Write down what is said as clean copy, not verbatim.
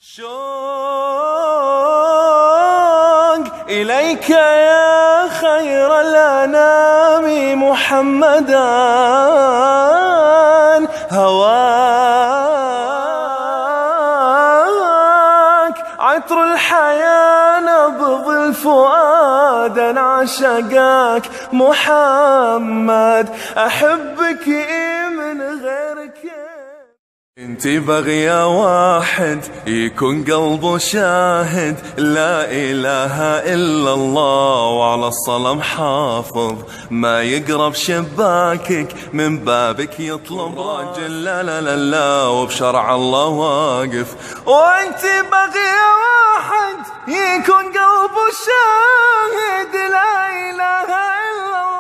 شوق إليك يا خير الأنام محمدا، هواك عطر الحياة نبض الفؤاد، عشقك محمد أحبك من غيرك. انتي بغية واحد يكون قلبه شاهد، لا إله إلا الله وعلى الصلاة محافظ، ما يقرب شباكك من بابك يطلب راجل، لا لا لا لا وبشرع الله واقف. وانتي بغية واحد يكون قلبه شاهد، لا إله إلا الله